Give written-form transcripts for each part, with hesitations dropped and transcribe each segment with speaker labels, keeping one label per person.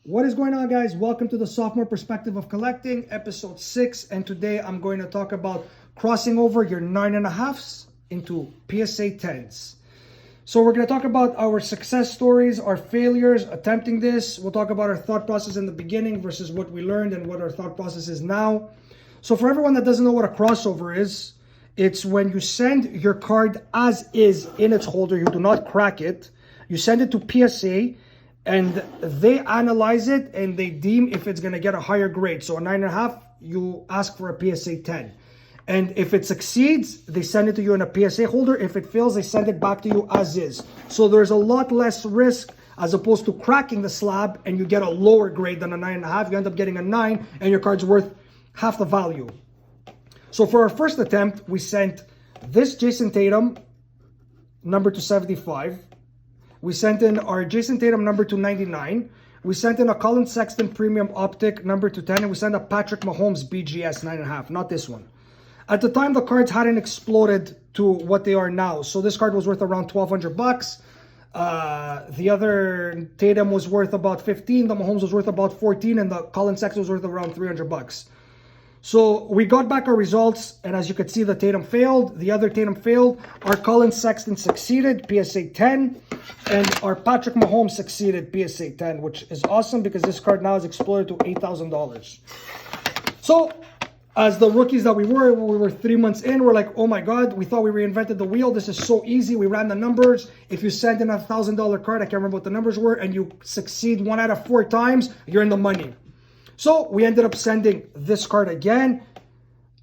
Speaker 1: What is going on, guys? Welcome to the Sophomore Perspective of Collecting, episode 6. And today I'm going to talk about crossing over your 9.5s into PSA 10s. So we're going to talk about our success stories, our failures, attempting this. We'll talk about our thought process in the beginning versus what we learned and what our thought process is now. So for everyone that doesn't know what a crossover is, it's when you send your card as is in its holder, you do not crack it. You send it to PSA, and they analyze it and they deem if it's going to get a higher grade. So a 9.5, you ask for a PSA 10. And if it succeeds, they send it to you in a PSA holder. If it fails, they send it back to you as is. So there's a lot less risk as opposed to cracking the slab and you get a lower grade than a 9.5. You end up getting a 9 and your card's worth half the value. So for our first attempt, we sent this Jason Tatum number to 75. We sent in our Jason Tatum number to 99. We sent in a Colin Sexton Premium Optic number to 10. And we sent a Patrick Mahomes BGS 9.5, not this one. At the time, the cards hadn't exploded to what they are now. So this card was worth around $1,200. The other Tatum was worth about 15. The Mahomes was worth about 14. And the Colin Sexton was worth around $300. So we got back our results, and as you could see, the Tatum failed, the other Tatum failed, our Colin Sexton succeeded, PSA 10, and our Patrick Mahomes succeeded, PSA 10, which is awesome because this card now has exploded to $8,000. So, as the rookies that we were 3 months in, we're like, oh my God, we thought we reinvented the wheel. This is so easy. We ran the numbers. If you send in a $1,000 card, I can't remember what the numbers were, and you succeed 1 out of 4 times, you're in the money. So we ended up sending this card again.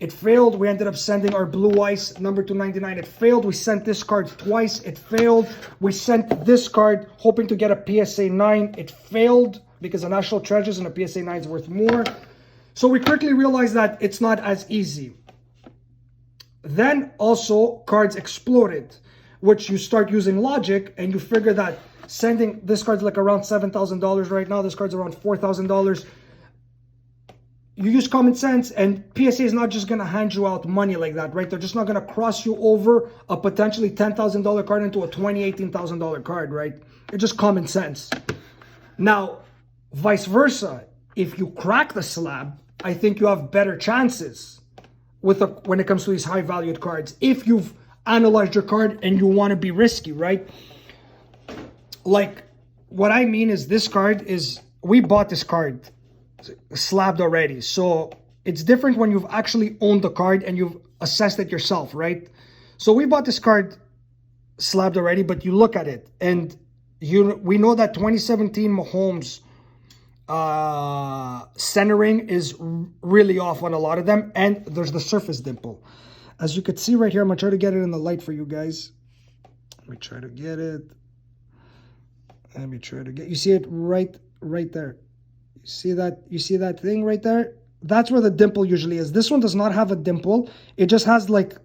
Speaker 1: It failed. We ended up sending our Blue Ice number 299. It failed. We sent this card twice. It failed. We sent this card hoping to get a PSA 9. It failed because the National Treasures and a PSA 9 is worth more. So we quickly realized that it's not as easy. Then also cards exploded, which you start using logic and you figure that sending this card's like around $7,000 right now. This card's around $4,000. You use common sense, and PSA is not just going to hand you out money like that, right? They're just not going to cross you over a potentially $10,000 card into a $18,000 card, right? It's just common sense. Now, vice versa, if you crack the slab, I think you have better chances when it comes to these high-valued cards. If you've analyzed your card and you want to be risky, right? Like, what I mean is this card is, we bought this card slabbed already, so it's different when you've actually owned the card and you've assessed it yourself, right? So we bought this card slabbed already, but you look at it and we know that 2017 Mahomes centering is really off on a lot of them, and there's the surface dimple. As you could see right here, I'm gonna try to get it in the light for you guys. Let me try to get it. You see it right there. You see that thing right there? That's where the dimple usually is. This one does not have a dimple. It just has like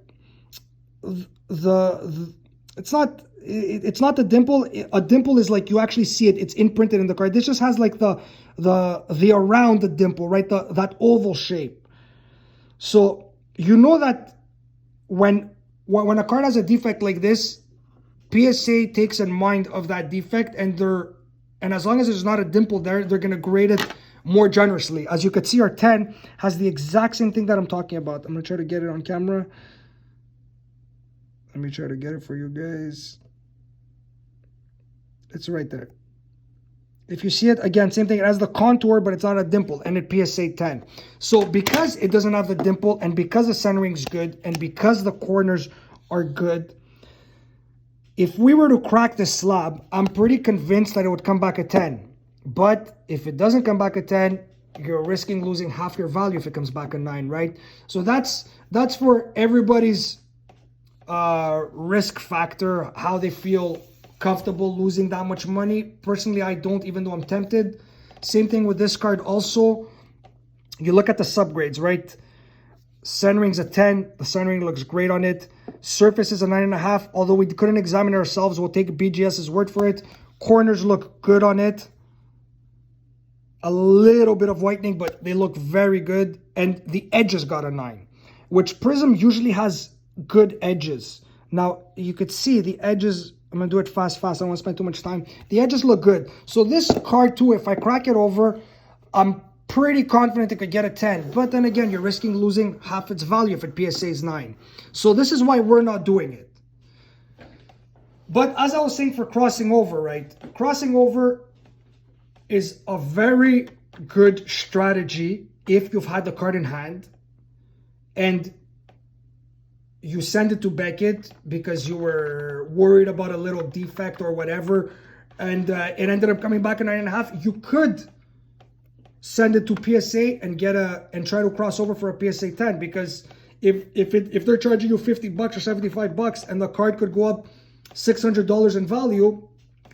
Speaker 1: it's not the dimple. A dimple is like you actually see it. It's imprinted in the card. This just has like the around the dimple, right? That oval shape. So you know that when a card has a defect like this, PSA takes in mind of that defect, and as long as there's not a dimple there, they're going to grade it more generously. As you could see, our 10 has the exact same thing that I'm talking about. I'm going to try to get it on camera. Let me try to get it for you guys. It's right there. If you see it, again, same thing. It has the contour, but it's not a dimple, and it PSA 10. So because it doesn't have the dimple, and because the centering is good, and because the corners are good, if we were to crack this slab, I'm pretty convinced that it would come back a 10. But if it doesn't come back a 10, you're risking losing half your value if it comes back a 9, right? So that's for everybody's risk factor, how they feel comfortable losing that much money. Personally, I don't, even though I'm tempted. Same thing with this card also. You look at the subgrades, right? Centering's a 10. The centering looks great on it. Surface is a 9.5. Although we couldn't examine it ourselves, we'll take BGS's word for it. Corners look good on it. A little bit of whitening, but they look very good. And the edges got a 9, which Prism usually has good edges. Now, you could see the edges I'm gonna do it fast. I don't want to spend too much time. The edges look good. So this card too, if I crack it over, I'm pretty confident it could get a 10. But then again, you're risking losing half its value if it PSAs 9. So this is why we're not doing it. But as I was saying for crossing over, right? Crossing over is a very good strategy if you've had the card in hand and you send it to Beckett because you were worried about a little defect or whatever, and it ended up coming back a 9.5. You could send it to PSA and and try to cross over for a PSA 10, because if they're charging you $50 or $75 and the card could go up $600 in value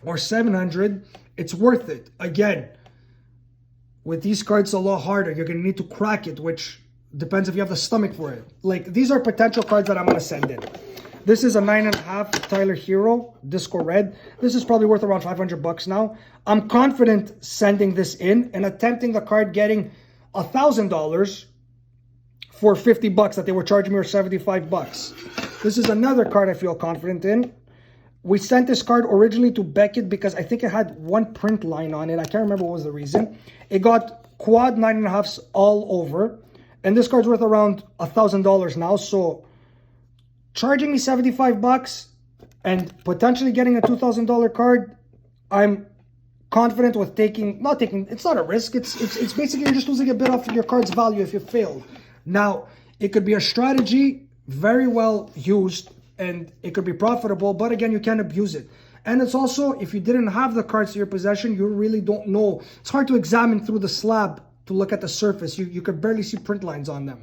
Speaker 1: or $700, it's worth it. Again, with these cards, a lot harder. You're gonna need to crack it, which depends if you have the stomach for it. Like, these are potential cards that I'm gonna send in. This is a 9.5 Tyler Hero Disco Red. This is probably worth around $500 now. I'm confident sending this in and attempting the card getting $1,000 for $50 that they were charging me, or $75. This is another card I feel confident in. We sent this card originally to Beckett because I think it had one print line on it. I can't remember what was the reason. It got quad 9.5s all over. And this card's worth around $1,000 now. So charging me $75 and potentially getting a $2,000 card, I'm confident with not taking, it's not a risk. It's basically you're just losing a bit off your card's value if you failed. Now, it could be a strategy very well used, and it could be profitable, but again, you can't abuse it. And it's also, if you didn't have the cards to your possession, you really don't know. It's hard to examine through the slab to look at the surface. You could barely see print lines on them.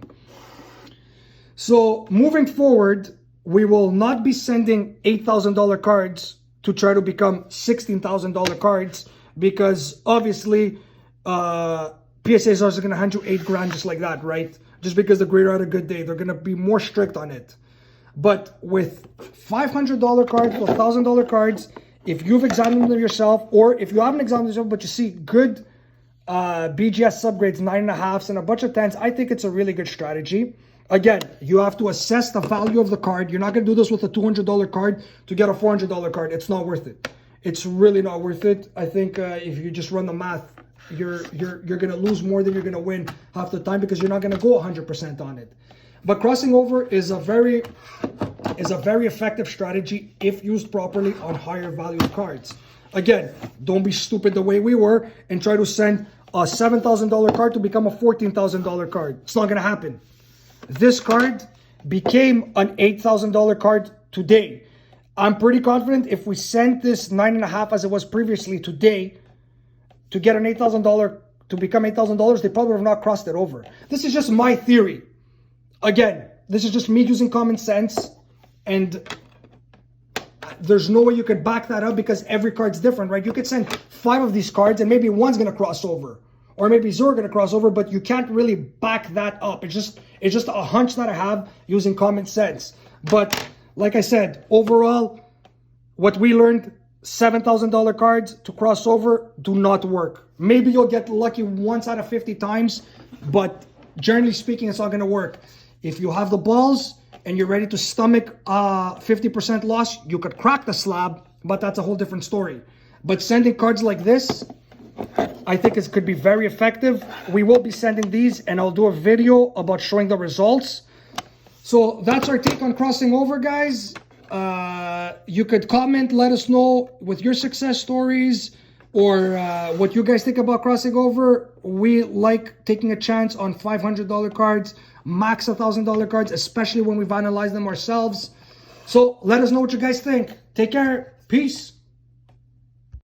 Speaker 1: So moving forward, we will not be sending $8,000 cards to try to become $16,000 cards, because obviously PSAs are going to hand you $8,000 just like that, right? Just because the grader had a good day, they're going to be more strict on it. But with $500 cards or $1,000 cards, if you've examined them yourself, or if you haven't examined them yourself, but you see good BGS subgrades, 9.5s, and a bunch of 10s, I think it's a really good strategy. Again, you have to assess the value of the card. You're not going to do this with a $200 card to get a $400 card. It's not worth it. It's really not worth it. I think if you just run the math, you're going to lose more than you're going to win half the time, because you're not going to go 100% on it. But crossing over is a very effective strategy if used properly on higher value cards. Again, don't be stupid the way we were and try to send a $7,000 card to become a $14,000 card. It's not going to happen. This card became an $8,000 card today. I'm pretty confident if we sent this 9.5 as it was previously today to get an $8,000, to become $8,000, they probably have not crossed it over. This is just my theory. Again, this is just me using common sense, and there's no way you could back that up because every card's different, right? You could send 5 of these cards and maybe one's going to cross over, or maybe 0 going to cross over, but you can't really back that up. It's just a hunch that I have using common sense. But like I said, overall, what we learned, $7,000 cards to cross over do not work. Maybe you'll get lucky once out of 50 times, but generally speaking, it's not going to work. If you have the balls and you're ready to stomach 50% loss, you could crack the slab, but that's a whole different story. But sending cards like this, I think it could be very effective. We will be sending these, and I'll do a video about showing the results. So that's our take on crossing over, guys. You could comment, let us know with your success stories, or what you guys think about crossing over. We like taking a chance on $500 cards, max $1,000 cards, especially when we've analyzed them ourselves. So let us know what you guys think. Take care. Peace.